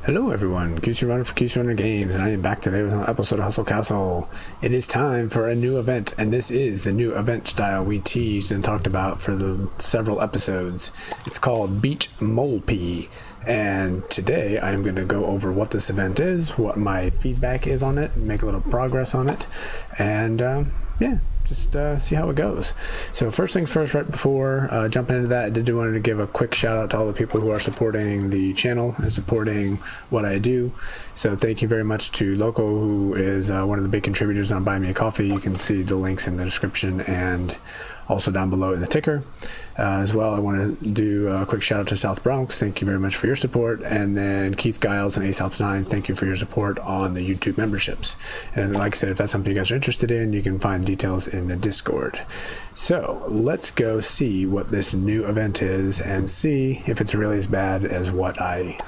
Hello everyone, QC Runner for QC Runner Games, and I am back today with an episode of Hustle Castle. It is time for a new event, and this is the new event style we teased and talked about for the several episodes. It's called Beach Molepoly, and today I am going to go over what this event is, what my feedback is on it, make a little progress on it, and just see how it goes. So first things first, right before jumping into that, I did want to give a quick shout out to all the people who are supporting the channel and supporting what I do. So thank you very much to Loco, who is one of the big contributors on Buy Me a Coffee. You can see the links in the description and also down below in the ticker. As well, I want to do a quick shout out to SouthBronx. Thank you very much for your support. And then Guiles and AceOpsNine, thank you for your support on the YouTube memberships. And like I said, if that's something you guys are interested in, you can find details in the Discord. So let's go see what this new event is and see if it's really as bad as what I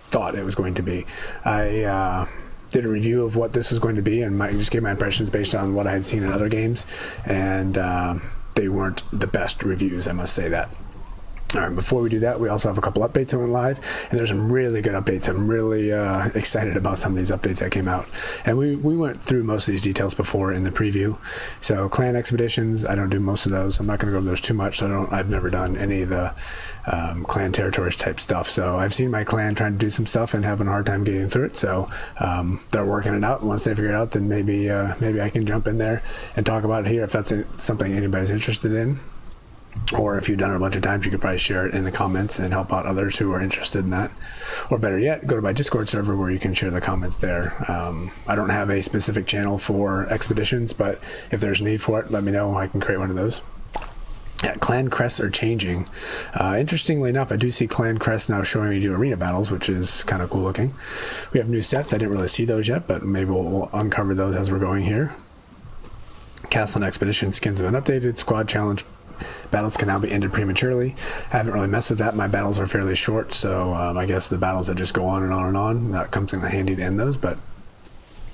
thought it was going to be. I did a review of what this was going to be and just gave my impressions based on what I had seen in other games, and they weren't the best reviews, I must say that. Alright, before we do that, we also have a couple updates that went live, and there's some really good updates. I'm really excited about some of these updates that came out. And we went through most of these details before in the preview. So clan expeditions, I don't do most of those. I'm not going to go over those too much. I've never done any of the clan territories type stuff. So I've seen my clan trying to do some stuff and having a hard time getting through it. So they're working it out. Once they figure it out, then maybe I can jump in there and talk about it here if that's something anybody's interested in. Or if you've done it a bunch of times, you could probably share it in the comments and help out others who are interested in that. Or better yet, go to my Discord server where you can share the comments there. I don't have a specific channel for expeditions, but if there's a need for it, let me know. I can create one of those. Yeah, clan crests are changing. Interestingly enough, I do see clan crests now showing you do arena battles, which is kind of cool looking. We have new sets. I didn't really see those yet, but maybe we'll uncover those as we're going here. Castle and expedition skins have been updated. Squad challenge battles can now be ended prematurely. I haven't really messed with that. My battles are fairly short, so I guess the battles that just go on and on and on, that comes in handy to end those, but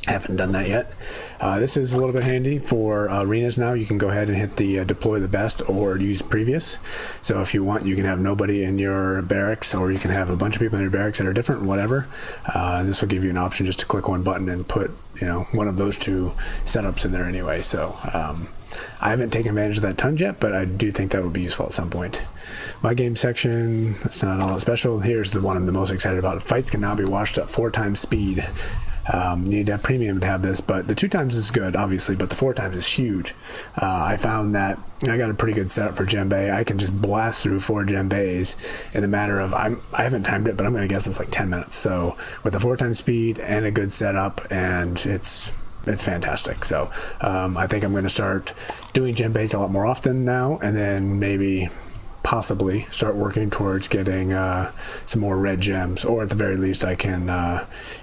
I haven't done that yet. This is a little bit handy for arenas now. You can go ahead and hit the deploy the best or use previous. So if you want, you can have nobody in your barracks, or you can have a bunch of people in your barracks that are different, whatever. This will give you an option just to click one button and put, one of those two setups in there anyway. So I haven't taken advantage of that tons yet, but I do think that would be useful at some point. My game section, that's not all that special. Here's the one I'm the most excited about. Fights can now be watched at 4 times speed. You need to have premium to have this, but the 2 times is good, obviously, but the 4 times is huge. I found that I got a pretty good setup for Djembe. I can just blast through 4 Djembes in a matter of, I haven't timed it, but I'm going to guess it's like 10 minutes. So with the 4 times speed and a good setup, and it's fantastic. So I think I'm going to start doing Djembes a lot more often now, and then maybe possibly start working towards getting some more red gems, or at the very least I can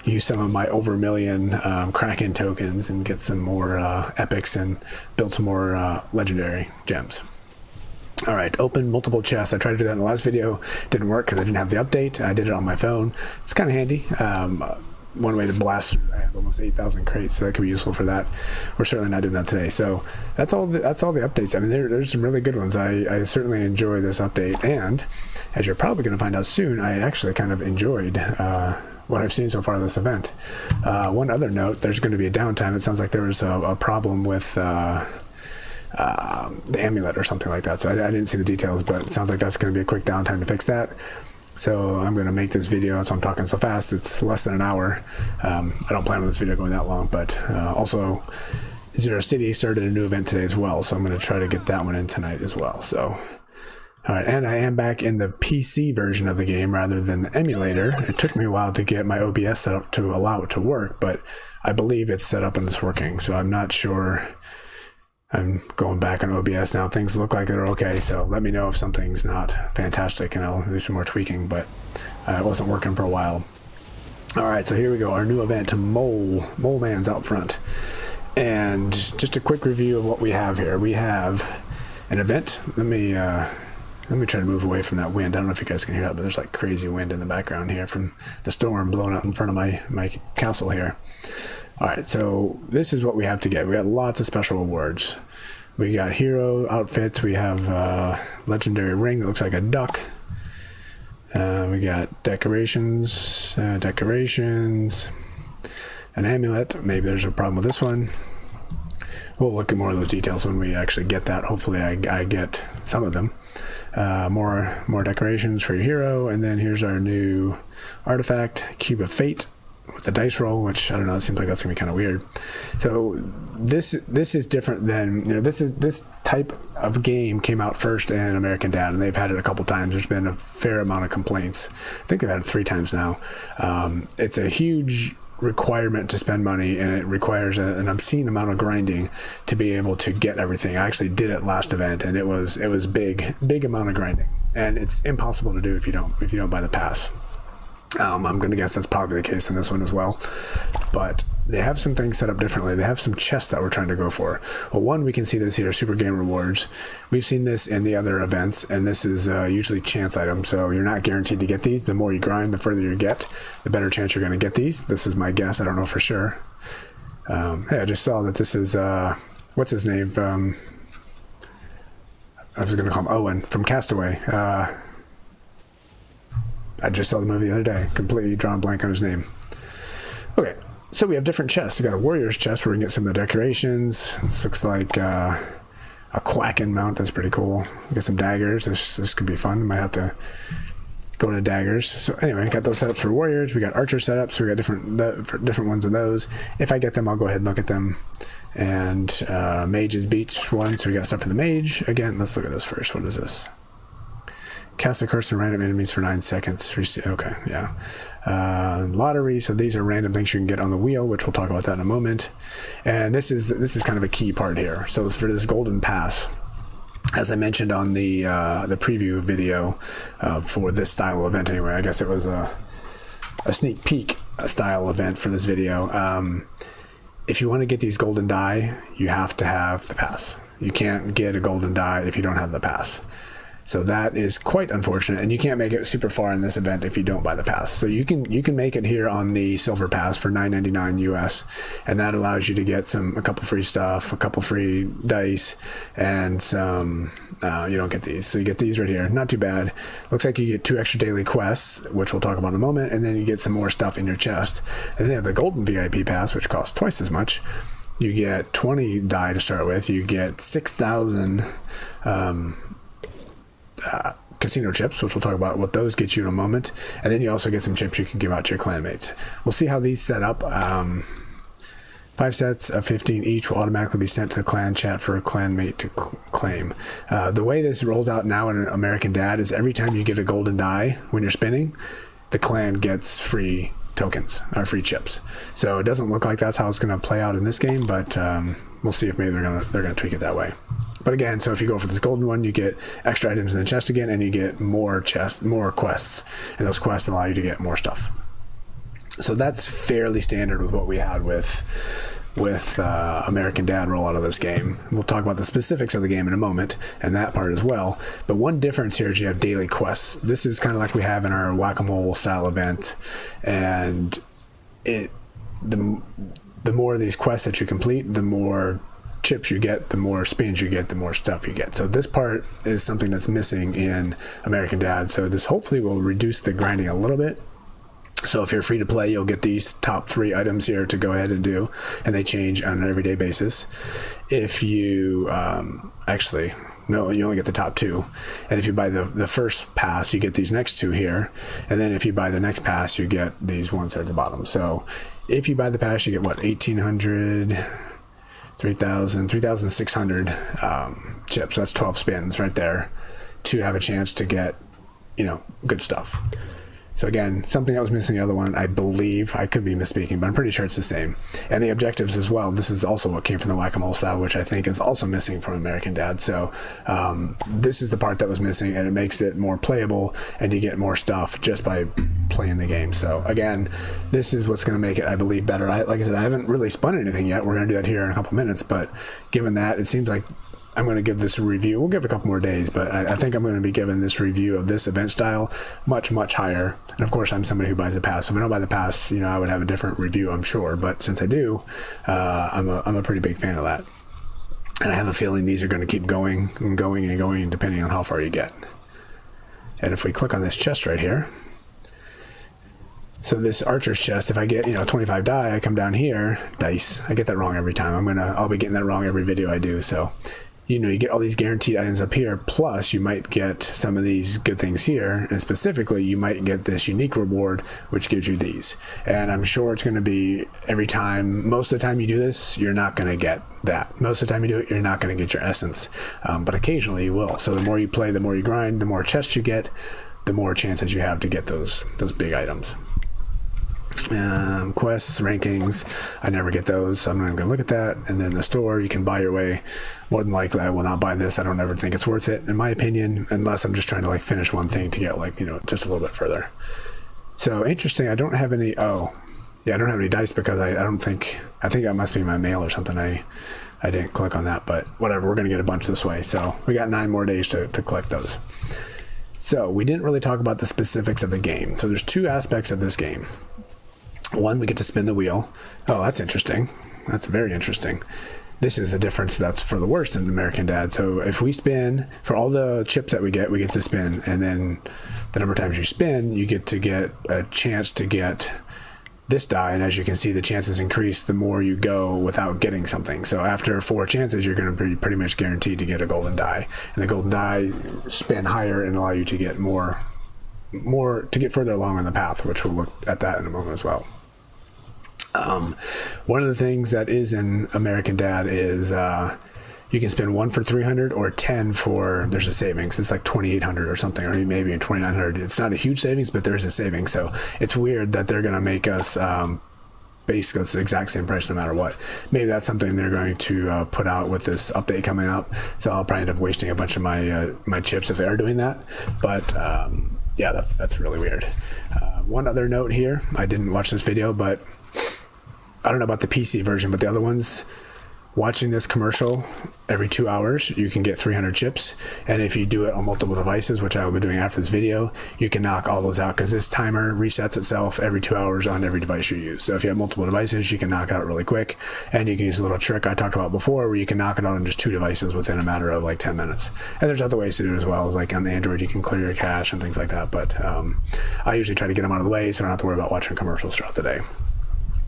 use some of my over million Kraken tokens and get some more epics and build some more legendary gems. Alright, open multiple chests. I tried to do that in the last video. Didn't work because I didn't have the update. I did it on my phone. It's kind of handy. One way to blast through. I have almost 8,000 crates, so that could be useful for that. We're certainly not doing that today. So that's all the updates. I mean, there's some really good ones. I certainly enjoy this update, and as you're probably going to find out soon, I actually kind of enjoyed what I've seen so far this event. One other note: there's going to be a downtime. It sounds like there was a problem with the amulet or something like that. So I didn't see the details, but it sounds like that's going to be a quick downtime to fix that. So I'm going to make this video, so I'm talking so fast, it's less than an hour. I don't plan on this video going that long, but also Zero City started a new event today as well, so I'm going to try to get that one in tonight as well. So, alright, and I am back in the PC version of the game rather than the emulator. It took me a while to get my OBS set up to allow it to work, but I believe it's set up and it's working, so I'm not sure. I'm going back on OBS now. Things look like they're okay, so let me know if something's not fantastic and I'll do some more tweaking, but it wasn't working for a while. Alright, so here we go. Our new event, Mole Man's out front. And just a quick review of what we have here. We have an event. Let me try to move away from that wind. I don't know if you guys can hear that, but there's like crazy wind in the background here from the storm blowing out in front of my castle here. Alright, so this is what we have to get. We got lots of special rewards. We got hero outfits. We have legendary ring that looks like a duck. We got decorations, an amulet. Maybe there's a problem with this one. We'll look at more of those details when we actually get that. Hopefully I get some of them. More decorations for your hero, and then here's our new artifact, Cube of Fate, with the dice roll, which I don't know, it seems like that's gonna be kind of weird. So this is different than, this type of game came out first in American Dad, and they've had it a couple times. There's been a fair amount of complaints. I think they've had it 3 times now. It's a huge requirement to spend money, and it requires an obscene amount of grinding to be able to get everything. I actually did it last event, and it was big amount of grinding, and it's impossible to do if you don't buy the pass. I'm gonna guess that's probably the case in this one as well, but they have some things set up differently. They have some chests that we're trying to go for. Well, one, we can see this here, super game rewards. We've seen this in the other events, and this is usually chance items, so you're not guaranteed to get these. The more you grind, the further you get, the better chance you're going to get these. This is my guess. I don't know for sure. Hey, I just saw that this is what's his name? I was going to call him Owen from Castaway. I just saw the movie the other day. Completely drawn blank on his name. Okay, so we have different chests. We got a warrior's chest where we can get some of the decorations. This looks like a Quacken mount. That's pretty cool. We got some daggers. This could be fun. Might have to go to the daggers. So anyway, got those setups for warriors. We got archer setups. We got different ones of those. If I get them, I'll go ahead and look at them. And mage's beach one. So we got stuff for the mage. Again, let's look at this first. What is this? Cast a curse on random enemies for 9 seconds. Okay, yeah. Lottery. So these are random things you can get on the wheel, which we'll talk about that in a moment. And this is kind of a key part here. So it's for this golden pass. As I mentioned on the preview video for this style of event, anyway, I guess it was a sneak peek style event for this video. If you want to get these golden die, you have to have the pass. You can't get a golden die if you don't have the pass. So that is quite unfortunate, and you can't make it super far in this event if you don't buy the pass. So you can make it here on the silver pass for $9.99 US, and that allows you to get a couple free stuff, a couple free dice, and some you don't get these. So you get these right here. Not too bad. Looks like you get 2 extra daily quests, which we'll talk about in a moment, and then you get some more stuff in your chest. And then they have the golden VIP pass, which costs twice as much. You get 20 die to start with. You get 6,000 casino chips, which we'll talk about what those get you in a moment, and then you also get some chips you can give out to your clanmates. We'll see how these set up. 5 sets of 15 each will automatically be sent to the clan chat for a clanmate to claim. The way this rolls out now in American Dad is every time you get a golden die when you're spinning, the clan gets free tokens or free chips. So it doesn't look like that's how it's going to play out in this game, but we'll see if maybe they're going to tweak it that way. But again, so if you go for this golden one, you get extra items in the chest again, and you get more quests, and those quests allow you to get more stuff. So that's fairly standard with what we had with American Dad roll out of this game. We'll talk about the specifics of the game in a moment, and that part as well. But one difference here is you have daily quests. This is kind of like we have in our whack-a-mole style event, and the more of these quests that you complete, the more chips you get, the more spins you get, the more stuff you get. So this part is something that's missing in American Dad. So this hopefully will reduce the grinding a little bit. So if you're free to play, you'll get these top 3 items here to go ahead and do, and they change on an everyday basis. If you no, you only get the top 2. And if you buy the first pass, you get these next 2 here. And then if you buy the next pass, you get these ones there at the bottom. So if you buy the pass, you get what, 1,800, 3,600 chips. That's 12 spins right there to have a chance to get, good stuff. So again, something that was missing the other one, I believe, I could be misspeaking, but I'm pretty sure it's the same. And the objectives as well. This is also what came from the whack-a-mole style, which I think is also missing from American Dad. So this is the part that was missing, and it makes it more playable, and you get more stuff just by playing the game. So again, this is what's going to make it, I believe, better. Like I said, I haven't really spun anything yet. We're going to do that here in a couple minutes, but given that, it seems like I'm going to give this a review. We'll give it a couple more days, but I think I'm going to be giving this review of this event style much, much higher. And of course, I'm somebody who buys the pass. So if I don't buy the pass, I would have a different review, I'm sure. But since I do, I'm a pretty big fan of that. And I have a feeling these are going to keep going and going and going, depending on how far you get. And if we click on this chest right here, so this archer's chest, if I get, 25 die, I come down here, dice. I get that wrong every time. I'll be getting that wrong every video I do. So, you get all these guaranteed items up here, plus you might get some of these good things here, and specifically you might get this unique reward, which gives you these. And I'm sure it's going to be every time, most of the time you do this, you're not going to get that. Most of the time you do it, you're not going to get your essence, but occasionally you will. So the more you play, the more you grind, the more chests you get, the more chances you have to get those big items. Quests, rankings, I never get those, so I'm not even going to look at that. And then the store, you can buy your way. More than likely I will not buy this. I don't ever think it's worth it, in my opinion, unless I'm just trying to finish one thing to get just a little bit further. So interesting, I don't have any, I don't have any dice because I think that must be my mail or something. I didn't click on that, but whatever, we're going to get a bunch this way. So we got 9 more days to collect those. So we didn't really talk about the specifics of the game. So there's 2 aspects of this game. One, we get to spin the wheel. Oh, that's interesting. That's very interesting. This is a difference that's for the worst in American Dad. So if we spin, for all the chips that we get to spin. And then the number of times you spin, you get a chance to get this die. And as you can see, the chances increase the more you go without getting something. So after 4 chances, you're going to be pretty much guaranteed to get a golden die. And the golden die spin higher and allow you to get more to get further along on the path, which we'll look at that in a moment as well. One of the things that is in American Dad is you can spend 1 for 300 or 10 for, there's a savings. It's like 2,800 or something, or maybe 2,900. It's not a huge savings, but there's a savings. So it's weird that they're going to make us basically it's the exact same price no matter what. Maybe that's something they're going to put out with this update coming up. So I'll probably end up wasting a bunch of my chips if they are doing that. But yeah, that's really weird. One other note here, I didn't watch this video, but I don't know about the PC version, but the other ones, watching this commercial every 2 hours, you can get 300 chips. And if you do it on multiple devices, which I will be doing after this video, you can knock all those out because this timer resets itself every 2 hours on every device you use. So if you have multiple devices, you can knock it out really quick. And you can use a little trick I talked about before where you can knock it out on just 2 devices within a matter of 10 minutes. And there's other ways to do it as well, as on Android, you can clear your cache and things like that. But I usually try to get them out of the way so I don't have to worry about watching commercials throughout the day.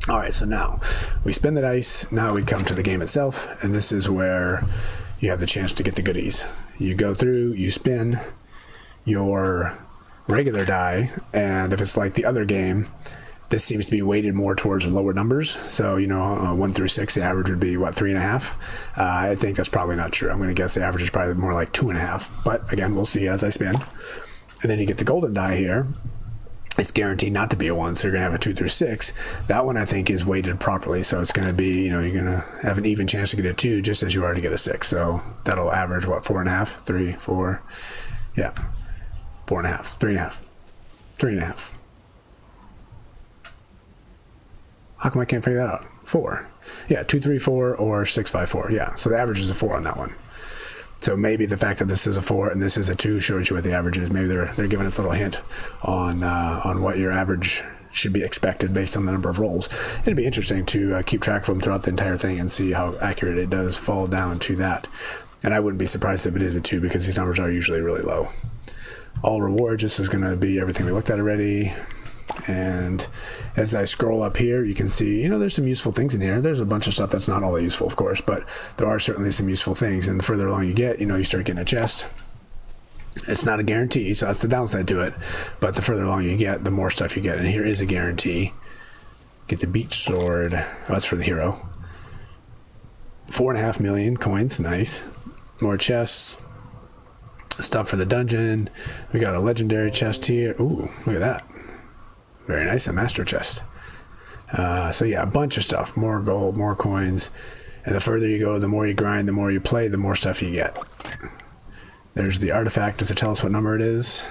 All right, so now we spin the dice. Now we come to the game itself, and this is where you have the chance to get the goodies. You go through, you spin your regular die, and if it's like the other game, this seems to be weighted more towards lower numbers. So, 1 through 6, the average would be, 3.5? I think that's probably not true. I'm going to guess the average is probably more like 2.5. But again, we'll see as I spin. And then you get the golden die here. It's guaranteed not to be a 1, so you're going to have a 2 through 6. That one, I think, is weighted properly, so it's going to be, you're going to have an even chance to get a 2 just as you are to get a 6. So that'll average, 4.5, 3, 4, yeah, 4.5, 3.5, 3.5. How come I can't figure that out? 4. Yeah, 2, 3, 4, or 6, 5, 4. Yeah, so the average is a 4 on that one. So maybe the fact that this is a 4 and this is a 2 shows you what the average is. Maybe they're giving us a little hint on what your average should be expected based on the number of rolls. It'd be interesting to keep track of them throughout the entire thing and see how accurate it does fall down to that. And I wouldn't be surprised if it is a 2 because these numbers are usually really low. All rewards, this is going to be everything we looked at already. And as I scroll up here, you can see, there's some useful things in here. There's a bunch of stuff that's not all that useful, of course, but there are certainly some useful things. And the further along you get, you start getting a chest. It's not a guarantee, so that's the downside to it. But the further along you get, the more stuff you get. And here is a guarantee. Get the beach sword. Oh, that's for the hero. 4.5 million coins. Nice. More chests. Stuff for the dungeon. We got a legendary chest here. Ooh, look at that. Very nice, a master chest. So yeah, a bunch of stuff. More gold, more coins. And the further you go, the more you grind, the more you play, the more stuff you get. There's the artifact. Does it tell us what number it is?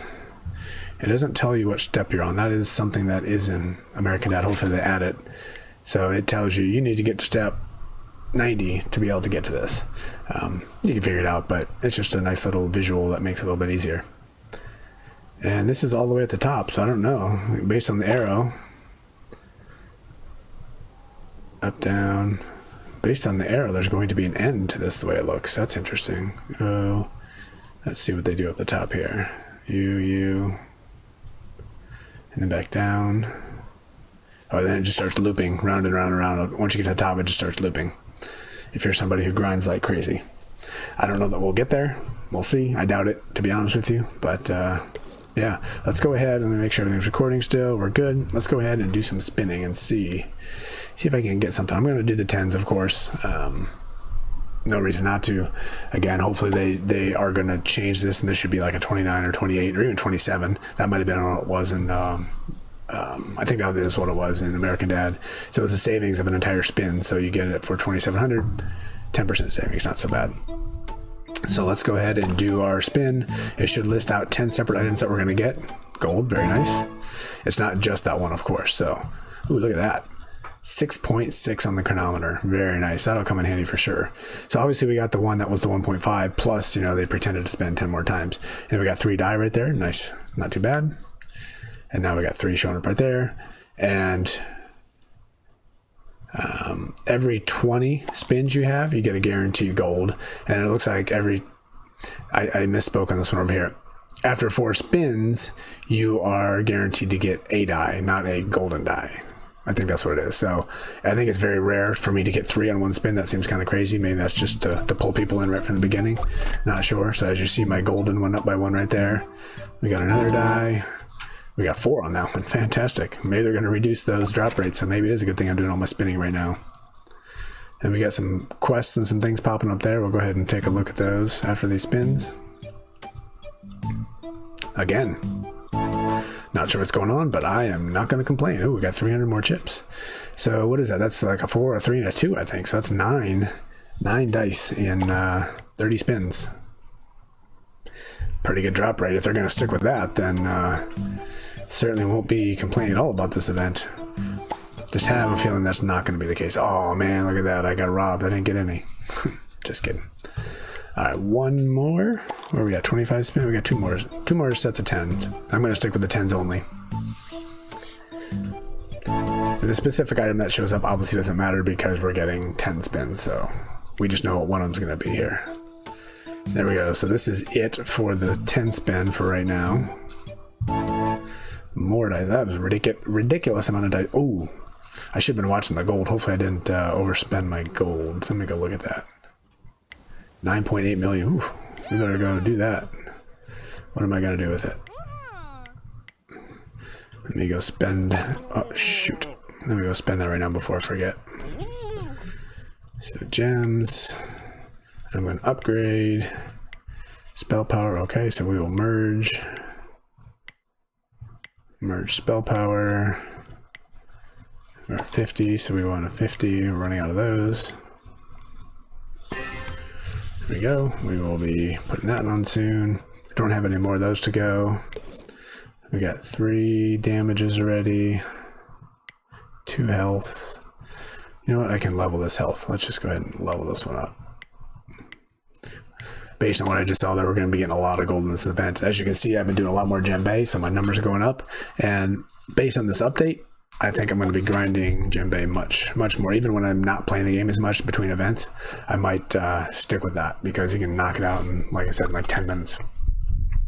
It doesn't tell you what step you're on. That is something that is in American Dad. Hopefully they add it. So it tells you need to get to step 90 to be able to get to this. You can figure it out, but it's just a nice little visual that makes it a little bit easier. And this is all the way at the top, so I don't know. Based on the arrow. Up, down. Based on the arrow, there's going to be an end to this the way it looks. That's interesting. Oh, let's see what they do at the top here. you, and then back down. Oh, then it just starts looping round and round and round. Once you get to the top, it just starts looping. If you're somebody who grinds like crazy. I don't know that we'll get there. We'll see. I doubt it, to be honest with you. But yeah, let's go ahead and make sure everything's recording still. We're good. Let's go ahead and do some spinning and see if I can get something. I'm going to do the 10s, of course. No reason not to. Again, hopefully they are going to change this, and this should be like a 29 or 28 or even 27. That might have been what it was in I think that is what it was in American Dad. So it's a savings of an entire spin. So you get it for 2,700, 10% savings, not so bad. So let's go ahead and do our spin. It should list out 10 separate items that we're going to get. Gold, very nice. It's not just that one, of course. So, ooh, look at that. 6.6 on the chronometer. Very nice. That'll come in handy for sure. So obviously we got the one that was the 1.5 plus, you know, they pretended to spend 10 more times. And we got 3 die right there. Nice. Not too bad. And now we got 3 showing up right there. And every 20 spins you have, you get a guaranteed gold. And it looks like I misspoke on this one over here. After 4 spins, you are guaranteed to get a die, not a golden die. I think that's what it is. So I think it's very rare for me to get 3 on one spin. That seems kind of crazy. Maybe that's just to pull people in right from the beginning. Not sure. So as you see, my golden went up by 1 right there. We got another die. We got 4 on that one. Fantastic. Maybe they're going to reduce those drop rates, so maybe it is a good thing I'm doing all my spinning right now. And we got some quests and some things popping up there. We'll go ahead and take a look at those after these spins. Again, not sure what's going on, but I am not going to complain. Oh, we got 300 more chips. So what is that? That's like a 4, a 3, and a 2, I think. So that's 9 dice in 30 spins. Pretty good drop rate. If they're going to stick with that, then certainly won't be complaining at all about this event. Just have a feeling that's not going to be the case. Oh man, look at that. I got robbed. I didn't get any. Just kidding. All right, one more. Where we got? 25 spin. We got 2 more. 2 more sets of 10s. I'm going to stick with the 10s only. And the specific item that shows up obviously doesn't matter because we're getting 10 spins. So we just know what one of them's going to be here. There we go. So this is it for the 10 spin for right now. More dice. That was ridiculous amount of dice. Oh, I should have been watching the gold. Hopefully I didn't overspend my gold. Let me go look at that. 9.8 million. Oof, we better go do that. What am I going to do with it? Let me go spend... Oh, shoot. Let me go spend that right now before I forget. So gems. I'm going to upgrade. Spell power. Okay, so we will merge. Merge spell power. We're at 50, so we want a 50. We're running out of those. There we go. We will be putting that on soon. Don't have any more of those to go. We got 3 damages already. 2 health. You know what? I can level this health. Let's just go ahead and level this one up. Based on what I just saw there, we're going to be getting a lot of gold in this event. As you can see, I've been doing a lot more djembe, so my numbers are going up. And based on this update, I think I'm going to be grinding djembe much more. Even when I'm not playing the game as much between events, I might stick with that because you can knock it out in, like I said, in like 10 minutes.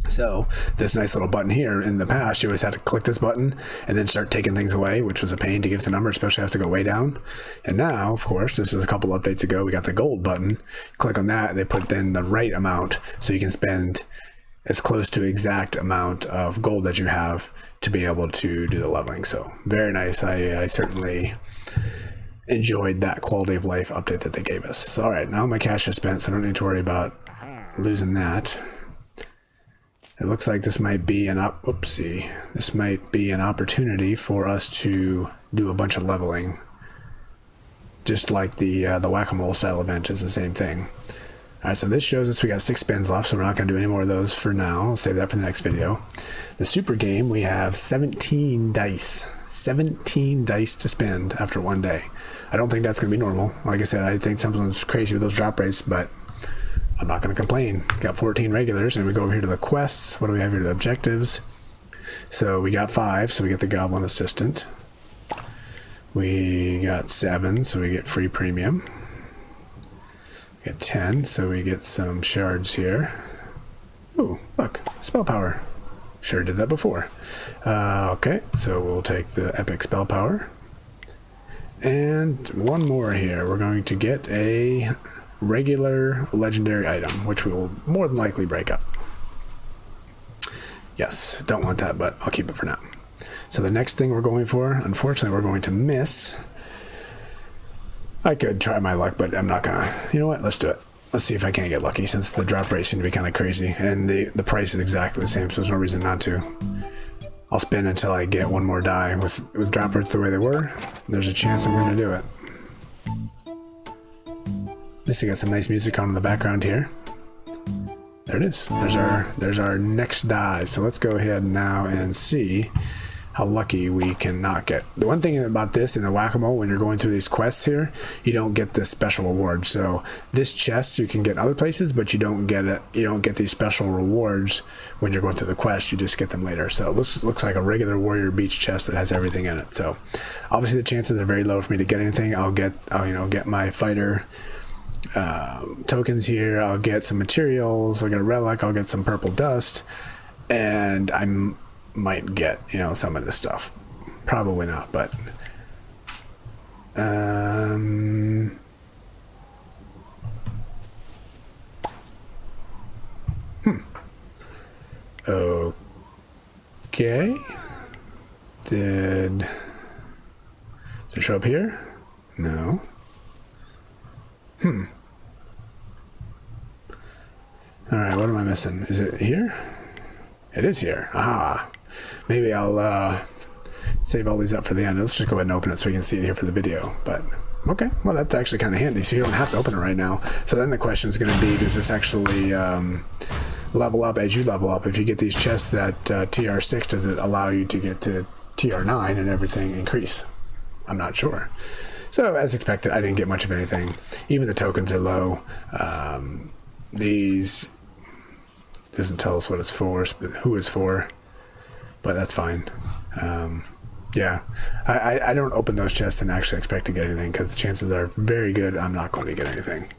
So this nice little button here, in the past you always had to click this button and then start taking things away, which was a pain to get to the number, especially have to go way down. And now, of course, this is a couple updates ago, we got the gold button. Click on that, they put in the right amount so you can spend as close to exact amount of gold that you have to be able to do the leveling. So very nice. I certainly enjoyed that quality of life update that they gave us. So all right, now my cash is spent, so I don't need to worry about losing that. It looks like this might be this might be an opportunity for us to do a bunch of leveling. Just like the whack-a-mole style event is the same thing. Alright, so this shows us we got 6 spins left, so we're not going to do any more of those for now. I'll save that for the next video. The super game, we have 17 dice. 17 dice to spend after 1 day. I don't think that's going to be normal. Like I said, I think something's crazy with those drop rates, but I'm not going to complain. Got 14 regulars, and we go over here to the quests. What do we have here? The objectives. So we got 5, so we get the Goblin Assistant. We got 7, so we get free premium. We got 10, so we get some shards here. Ooh, look, spell power. Sure did that before. Okay, so we'll take the epic spell power. And one more here. We're going to get a regular legendary item, which we will more than likely break up. Yes, don't want that, but I'll keep it for now. So the next thing we're going for, unfortunately, we're going to miss. I could try my luck, but I'm not gonna. You know what? Let's do it. Let's see if I can't get lucky, since the drop rate seemed to be kind of crazy, and the price is exactly the same, so there's no reason not to. I'll spin until I get one more die. With drop rates the way they were, there's a chance I'm going to do it. At least I got some nice music on in the background here. There it is. There's our next die. So let's go ahead now and see how lucky we can not get. The one thing about this in the whack-a-mole, when you're going through these quests here, you don't get this special reward. So this chest you can get in other places, but you don't get it. You don't get these special rewards when you're going through the quest. You just get them later. So it looks like a regular Warrior Beach chest that has everything in it. So obviously the chances are very low for me to get anything. I'll get my fighter tokens here. I'll get some materials. I'll get a relic. I'll get some purple dust, and might get, some of this stuff. Probably not, but okay. Did it show up here? No. Alright, what am I missing? Is it here? It is here. Ah. Maybe I'll save all these up for the end. Let's just go ahead and open it so we can see it here for the video. But, okay. Well, that's actually kind of handy, so you don't have to open it right now. So then the question is going to be, does this actually level up as you level up? If you get these chests at TR6, does it allow you to get to TR9 and everything increase? I'm not sure. So, as expected, I didn't get much of anything. Even the tokens are low. These doesn't tell us what it's for, who it's for, but that's fine. Yeah, I don't open those chests and actually expect to get anything, because the chances are very good I'm not going to get anything.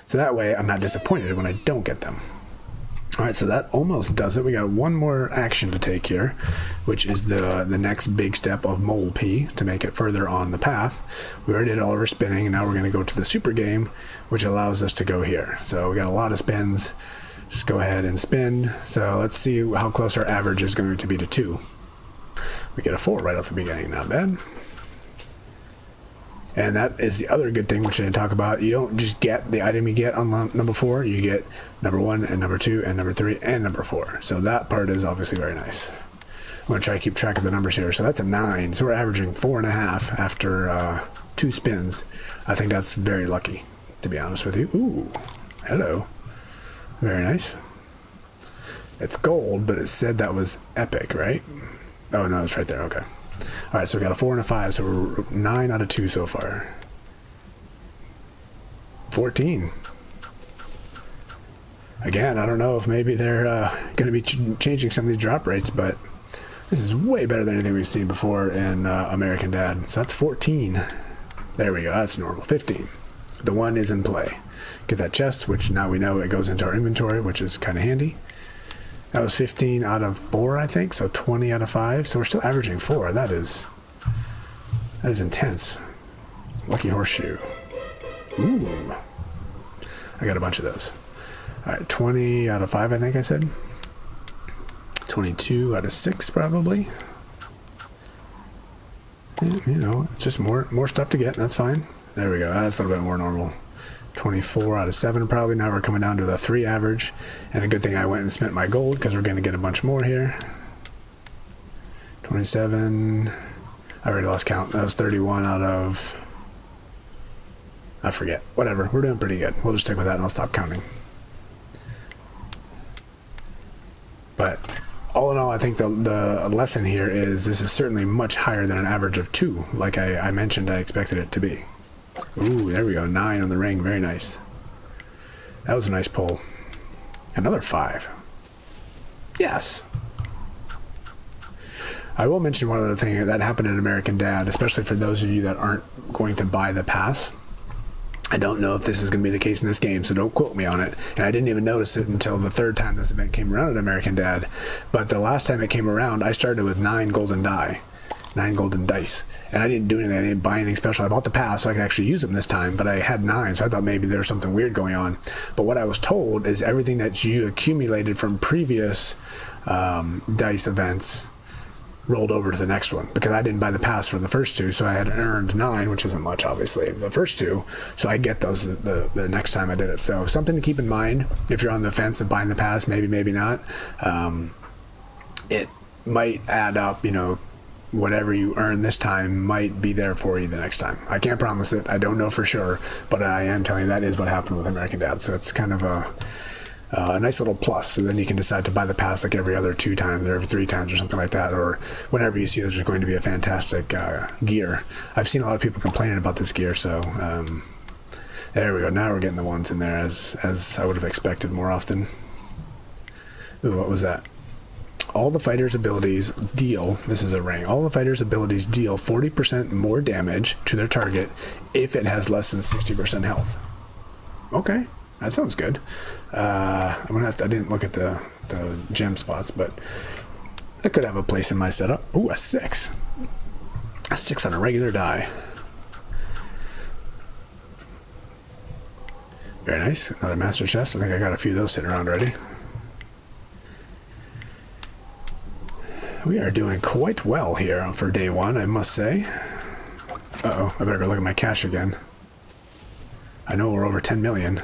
So that way I'm not disappointed when I don't get them. Alright, so that almost does it. We got one more action to take here, which is the next big step of Mole P to make it further on the path. We already did all of our spinning, and now we're going to go to the super game, which allows us to go here. So we got a lot of spins. Just go ahead and spin. So let's see how close our average is going to be to 2. We get a 4 right off the beginning, not bad. And that is the other good thing, which I didn't talk about. You don't just get the item you get on number 4. You get number 1 and number 2 and number 3 and number 4. So that part is obviously very nice. I'm going to try to keep track of the numbers here. So that's a 9. So we're averaging 4.5 after 2 spins. I think that's very lucky, to be honest with you. Ooh, hello. Very nice. It's gold, but it said that was epic, right? Oh, no, it's right there. Okay. All right, so we got a 4 and a 5, so we're 9 out of 2 so far. 14. Again, I don't know if maybe they're going to be changing some of these drop rates, but this is way better than anything we've seen before in American Dad. So that's 14. There we go. That's normal. 15. The 1 is in play. Get that chest, which now we know it goes into our inventory, which is kind of handy. That was 15 out of 4, I think, so 20 out of 5. So we're still averaging 4. That is intense. Lucky horseshoe. Ooh. I got a bunch of those. All right, 20 out of 5, I think I said. 22 out of 6, probably. It's just more stuff to get. That's fine. There we go. That's a little bit more normal. 24 out of 7 probably. Now we're coming down to the 3 average. And a good thing I went and spent my gold, because we're going to get a bunch more here. 27. I already lost count. That was 31 out of... I forget. Whatever. We're doing pretty good. We'll just stick with that and I'll stop counting. But all in all, I think the lesson here is this is certainly much higher than an average of 2. Like I mentioned, I expected it to be. Ooh, there we go. 9 on the ring. Very nice. That was a nice pull. Another 5. Yes. I will mention one other thing that happened in American Dad, especially for those of you that aren't going to buy the pass. I don't know if this is going to be the case in this game, so don't quote me on it. And I didn't even notice it until the third time this event came around at American Dad. But the last time it came around, I started with 9 golden dice. And I didn't do anything. I didn't buy anything special. I bought the pass so I could actually use them this time, but I had 9, so I thought maybe there was something weird going on. But what I was told is everything that you accumulated from previous dice events rolled over to the next one, because I didn't buy the pass for the first 2, so I had earned 9, which isn't much, obviously, the first 2, so I get those the next time I did it. So something to keep in mind if you're on the fence of buying the pass, maybe not. It might add up, you know, whatever you earn this time might be there for you the next time. I can't promise it, I don't know for sure, but I am telling you that is what happened with American Dad, so it's kind of a nice little plus. So then you can decide to buy the pass like every other 2 times or every 3 times or something like that, or whenever you see there's going to be a fantastic gear. I've seen a lot of people complaining about this gear, so there we go. Now we're getting the ones in there as I would have expected more often. Ooh, what was that? All the fighters' abilities deal, this is a ring, all the fighters' abilities deal 40% more damage to their target if it has less than 60% health. Okay. That sounds good. I'm gonna have to, I didn't look at the gem spots, but that could have a place in my setup. Ooh, a 6. A 6 on a regular die. Very nice. Another master chest. I think I got a few of those sitting around already. We are doing quite well here for day 1, I must say. Uh-oh, I better go look at my cash again. I know we're over 10 million.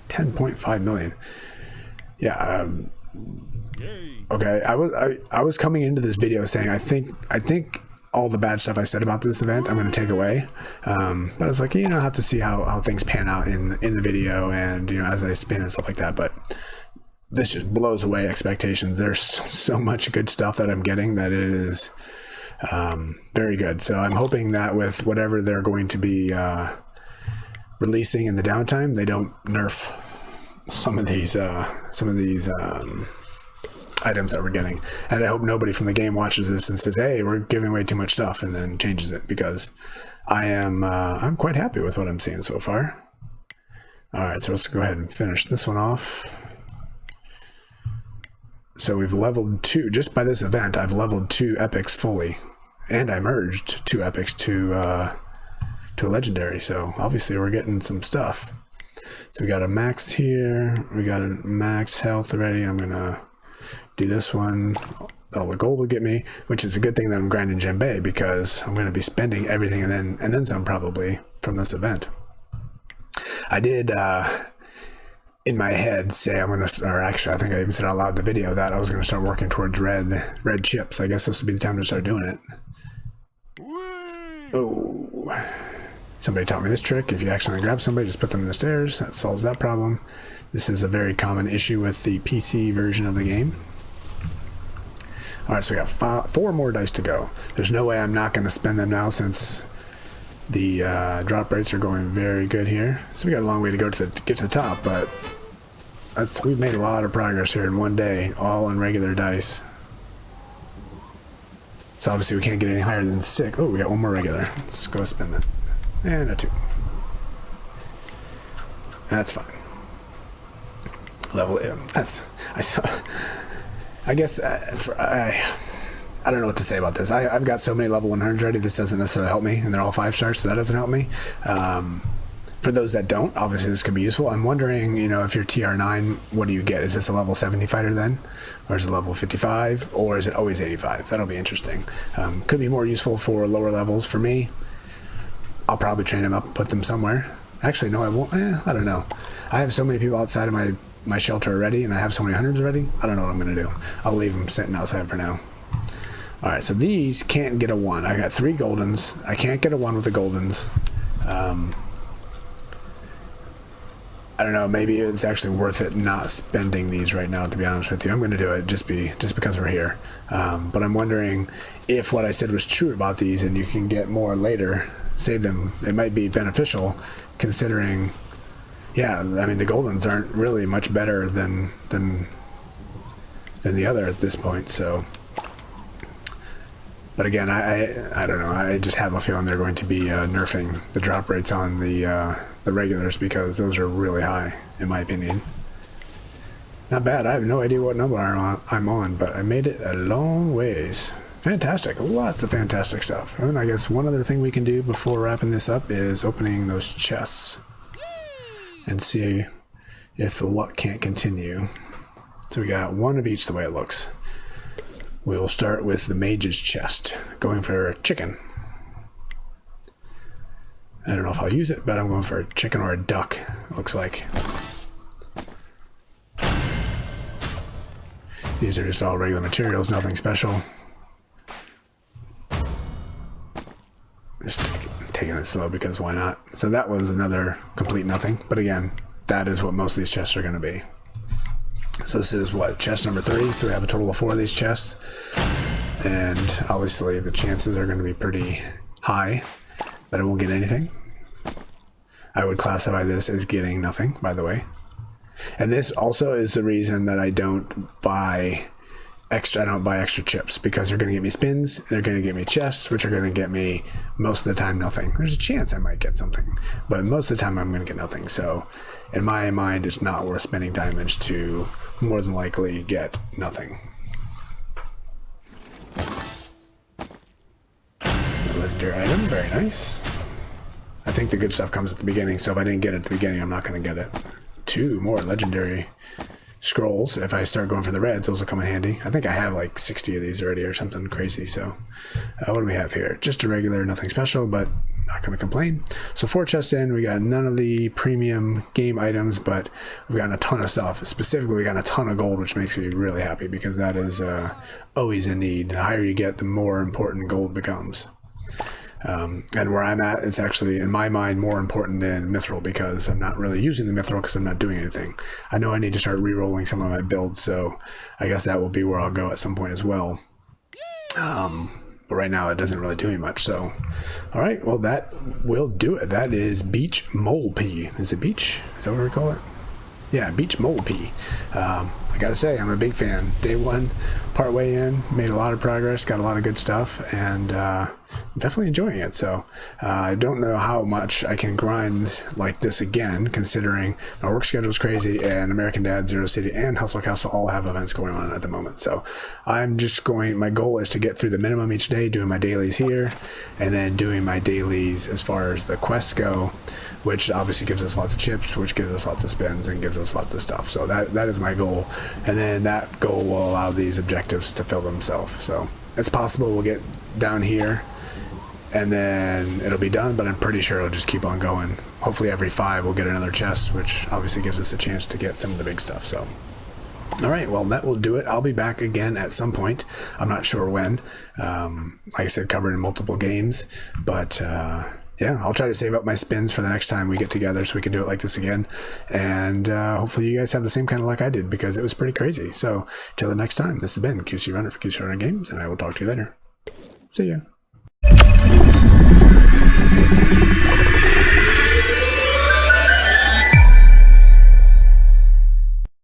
10.5 million. Yeah. Okay. I was coming into this video saying I think all the bad stuff I said about this event I'm going to take away. But I was like, you know, I have to see how things pan out in the video, and you know, as I spin and stuff like that. But this just blows away expectations. There's so much good stuff that I'm getting that it is very good. So I'm hoping that with whatever they're going to be releasing in the downtime, they don't nerf some of these items that we're getting. And I hope nobody from the game watches this and says, hey, we're giving away too much stuff, and then changes it, because I'm quite happy with what I'm seeing so far. All right, so let's go ahead and finish this one off. So we've leveled 2 just by this event. I've leveled 2 epics fully, and I merged 2 epics to a legendary, so obviously we're getting some stuff. So we got a max here, we got a max health already. I'm gonna do this one. All the gold will get me, which is a good thing that I'm grinding Djembe, because I'm gonna be spending everything and then some probably from this event. I did in my head say I'm gonna, or actually I think I even said out loud in the video that I was gonna start working towards red chips. I guess this would be the time to start doing it. Oh. Somebody taught me this trick. If you accidentally grab somebody, just put them in the stairs. That solves that problem. This is a very common issue with the PC version of the game. All right, so we got 4 more dice to go. There's no way I'm not going to spend them now, since the drop rates are going very good here. So we got a long way to go to get to the top, but we've made a lot of progress here in one day, all on regular dice. So obviously we can't get any higher than 6. Oh, we got 1 more regular. Let's go spend that. And a 2. That's fine. Level, that's, I guess I don't know what to say about this. I've got so many level 100s already, this doesn't necessarily help me, and they're all 5 stars, so that doesn't help me. For those that don't, obviously this could be useful. I'm wondering, you know, if you're TR9, what do you get? Is this a level 70 fighter then? Or is it level 55? Or is it always 85? That'll be interesting. Could be more useful for lower levels. For me, I'll probably train them up and put them somewhere. Actually, no, I won't. I don't know. I have so many people outside of my shelter already, and I have so many 100s already. I don't know what I'm going to do. I'll leave them sitting outside for now. All right, so these can't get a 1. I got 3 goldens. I can't get a 1 with the goldens. I don't know, maybe it's actually worth it not spending these right now, to be honest with you. I'm going to do it just because we're here. But I'm wondering if what I said was true about these and you can get more later, save them. It might be beneficial, considering, yeah, I mean, the goldens aren't really much better than the other at this point, so. But again, I don't know. I just have a feeling they're going to be nerfing the drop rates on the the regulars because those are really high, in my opinion. Not bad. I have no idea what number I'm on, but I made it a long ways. Fantastic. Lots of fantastic stuff. And I guess one other thing we can do before wrapping this up is opening those chests and see if the luck can't continue. So we got one of each the way it looks. We will start with the mage's chest, going for a chicken. I don't know if I'll use it, but I'm going for a chicken or a duck, it looks like. These are just all regular materials, nothing special. Just taking it slow because why not? So that was another complete nothing. But again, that is what most of these chests are going to be. So this is what, chest number 3. So we have a total of 4 of these chests. And obviously the chances are going to be pretty high that I won't get anything. I would classify this as getting nothing, by the way. And this also is the reason that I don't buy extra chips, because they're going to get me spins, they're going to get me chests, which are going to get me most of the time nothing. There's a chance I might get something, but most of the time I'm going to get nothing. So in my mind, it's not worth spending diamonds to more than likely get nothing. A legendary item, very nice. I think the good stuff comes at the beginning, so if I didn't get it at the beginning, I'm not going to get it. 2 more legendary scrolls. If I start going for the reds, those will come in handy. I think I have like 60 of these already or something crazy. So what do we have here? Just a regular, nothing special, but not going to complain. So 4 chests in. We got none of the premium game items, but we've gotten a ton of stuff. Specifically, we got a ton of gold, which makes me really happy because that is always a need. The higher you get, the more important gold becomes. And where I'm at, it's actually, in my mind, more important than mithril, because I'm not really using the mithril because I'm not doing anything. I know I need to start re-rolling some of my builds, so I guess that will be where I'll go at some point as well. But right now it doesn't really do me much, so. Alright, well that will do it. That is Beach Molepoly. Is it beach? Is that what we call it? Yeah, Beach Molepoly. I gotta say, I'm a big fan. Day 1, part way in, made a lot of progress, got a lot of good stuff, and definitely enjoying it. So I don't know how much I can grind like this again, considering my work schedule is crazy, and American Dad, Zero City, and Hustle Castle all have events going on at the moment. So I'm just going, my goal is to get through the minimum each day, doing my dailies here, and then doing my dailies as far as the quests go, which obviously gives us lots of chips, which gives us lots of spins, and gives us lots of stuff. So that is my goal. And then that goal will allow these objectives to fill themselves. So it's possible we'll get down here and then it'll be done, but I'm pretty sure it'll just keep on going. Hopefully every 5 we'll get another chest, which obviously gives us a chance to get some of the big stuff. So alright, well that will do it. I'll be back again at some point. I'm not sure when. Like I said, covered in multiple games, but yeah, I'll try to save up my spins for the next time we get together so we can do it like this again. And hopefully you guys have the same kind of luck I did, because it was pretty crazy. So till the next time, this has been QC Runner for QC Runner Games, and I will talk to you later. See ya.